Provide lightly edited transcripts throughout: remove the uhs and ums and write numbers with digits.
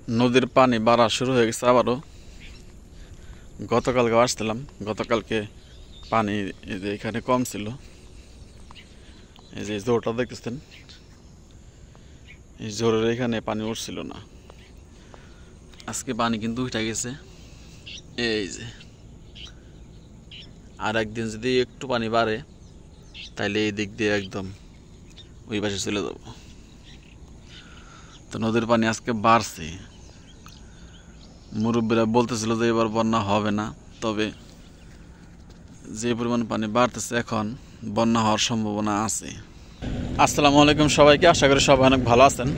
নদীর পানি বাড়া শুরু হয়ে গেছে আবারও। গতকালকে আসছিলাম, গতকালকে পানি এই যে এখানে কম ছিল, এই যে জোরটা দেখতেছেন, এই জোরের এখানে পানি উঠছিল না। আজকে পানি কিন্তু উঠে গেছে। এই যে আর একদিন যদি একটু পানি বাড়ে তাইলে এই দিক দিয়ে একদম ওই পাশে চলে যাব। তো নদীর পানি আজকে বাড়ছে। মুরব্বীরা বলতেছিল যে এবার বন্যা হবে না, তবে যে পরিমাণ পানি বাড়তেছে এখন বন্যা হওয়ার সম্ভাবনা আছে। আসসালামু আলাইকুম সবাইকে, আশা করি সবাই অনেক ভালো আছেন।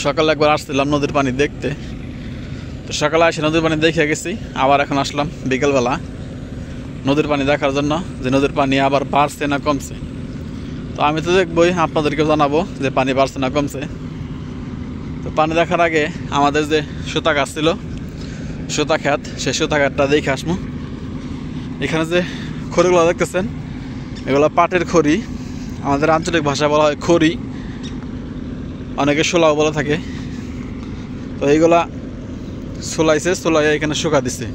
সকালে একবার আসছিলাম নদীর পানি দেখতে, তো সকালে এসে নদীর পানি দেখে গেছি। আবার এখন আসলাম বিকেলবেলা নদীর পানি দেখার জন্য, যে নদীর পানি আবার বাড়ছে না কমছে। তো আমি তো দেখবই, আপনাদেরকেও জানাবো যে পানি বাড়ছে না কমছে। তো পানি দেখার আগে আমাদের যে সুতা গাছ ছিল, সুতা ক্ষেত, সেই সুতা ক্ষেতটা দেখে আসবো। এখানে যে খড়িগুলো দেখতেছেন, এগুলো পাটের খড়ি, আমাদের আঞ্চলিক ভাষায় বলা হয় খড়ি, অনেকে শোলাও বলে থাকে। তো এইগুলা সোলাইছে, সোলাই এখানে শুকা দিছে,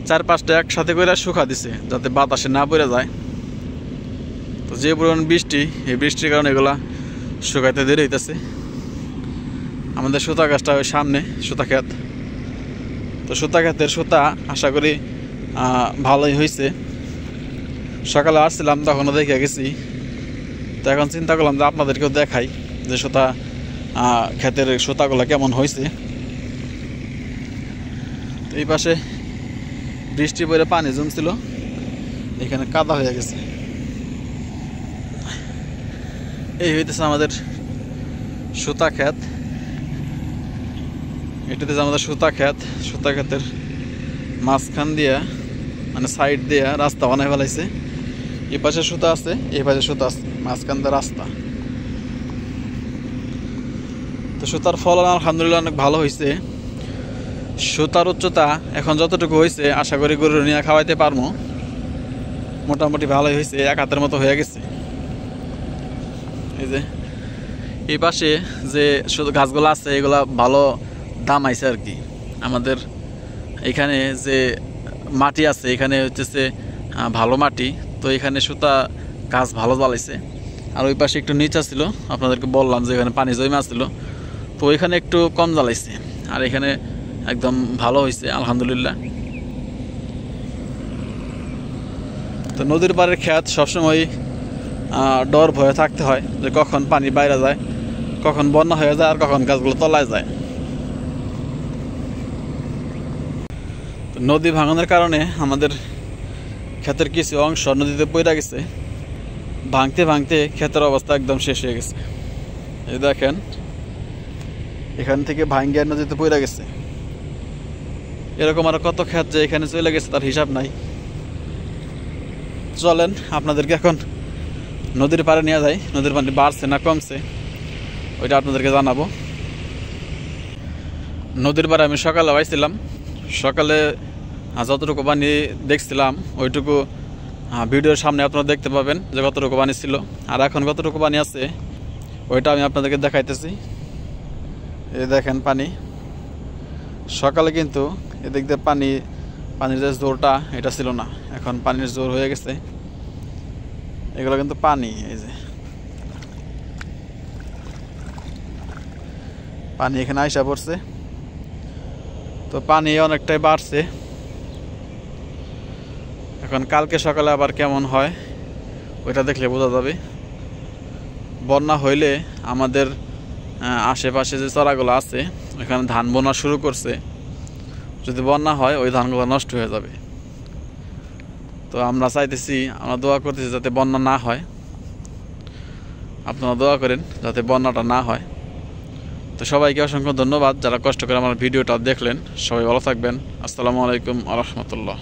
4-5টা একসাথে করে শুকা দিছে যাতে বাতাসে না পড়ে যায়। তো যে পরিমাণ বৃষ্টি, এই বৃষ্টির কারণে এগুলা শুকাইতে দেরি হইতেছে। আমাদের সুতা গাছটা ওই সামনে সুতা ক্ষেত, তো সুতা ক্ষেতের সুতা আশা করি ভালোই হয়েছে। সকালে আসছিলাম তখনও দেখে গেছি, তো এখন চিন্তা করলাম যে আপনাদেরকেও দেখাই যে সুতা ক্ষেতের সুতাগুলো কেমন হয়েছে। তো এই পাশে বৃষ্টি পড়ে পানি জমছিল, এখানে কাদা হয়ে গেছে। এই হইতেছে আমাদের সুতা ক্ষেত, এটাতে আমাদের সুতা ক্ষেত। সুতা ক্ষেতের মাঝখান দিয়া, মানে সাইড দিয়া রাস্তা বানাই ফেলাইছে। এই পাশে সুতা আছে, এই পাশে সুতা আছে, মাঝখান দিয়ে রাস্তা। তো সুতার ফলন আলহামদুলিল্লাহ অনেক ভালো হয়েছে। সুতার উচ্চতা এখন যতটুকু হয়েছে আশা করি গরু নিয়ে খাওয়াইতে পারবো। মোটামুটি ভালোই হয়েছে, 1 হাতের মতো হয়ে গেছে। এই যে এই পাশে যে শুধু গাছগুলো আছে এগুলা ভালো দাম আইছে আর কি। আমাদের এখানে যে মাটি আছে, এখানে হচ্ছে ভালো মাটি, তো এখানে সুতা গাছ ভালো জ্বালাইছে। আর ওই পাশে একটু নিচা ছিল, আপনাদেরকে বললাম যে এখানে পানি জমে আসছিল, তো ওইখানে একটু কম জ্বালাইছে। আর এখানে একদম ভালো হয়েছে আলহামদুলিল্লাহ। তো নদীর পাড়ের ক্ষেত সবসময় ডর ভয়ে থাকতে হয় যে কখন পানি বাইরে যায়, কখন বন্যা হয়ে যায়, আর কখন গাছগুলো তলায় যায়। তো নদী ভাঙনের কারণে আমাদের ক্ষেতের কিছু অংশ নদীতে পড়ে গেছে। ভাঙতে ভাঙতে ক্ষেতের অবস্থা একদম শেষ হয়ে গেছে। এই দেখেন, এখান থেকে ভাঙ্গিয়া নদীতে পড়ে গেছে। এরকম আর কত ক্ষেত যে এখানে চলে গেছে তার হিসাব নাই। চলেন আপনাদেরকে এখন নদীর পাড়ে নিয়ে যাই, নদীর পানি বাড়ছে না কমছে ওইটা আপনাদেরকে জানাবো। নদীর পাড়ে আমি সকালে আইছিলাম, সকালে যতটুকু পানি দেখছিলাম ওইটুকু ভিডিওর সামনে আপনারা দেখতে পাবেন যে কতটুকু পানি ছিল। আর এখন কতটুকু পানি আছে ওইটা আমি আপনাদেরকে দেখাইতেছি। এই দেখেন পানি, সকালে কিন্তু এদিক দিয়ে পানির যে জোরটা এটা ছিল না, এখন পানির জোর হয়ে গেছে। এগুলো কিন্তু পানি, এই যে পানি এখানে আইসা পড়ছে। তো পানি অনেকটাই বাড়ছে। এখন কালকে সকালে আবার কেমন হয় ওইটা দেখলে বোঝা যাবে। বন্যা হইলে আমাদের আশেপাশে যে চড়াগুলো আছে ওইখানে ধান বোনা শুরু করছে, যদি বন্যা হয় ওই ধানগুলো নষ্ট হয়ে যাবে। তো আমরা চাইতেছি, আমরা দোয়া করতেছি যাতে বন্যা না হয়। আপনারা দোয়া করেন যাতে বন্যাটা না হয়। তো সবাইকে অসংখ্য ধন্যবাদ যারা কষ্ট করে আমার ভিডিওটা দেখলেন। সবাই ভালো থাকবেন। আসসালামু আলাইকুম ওয়া রাহমাতুল্লাহ।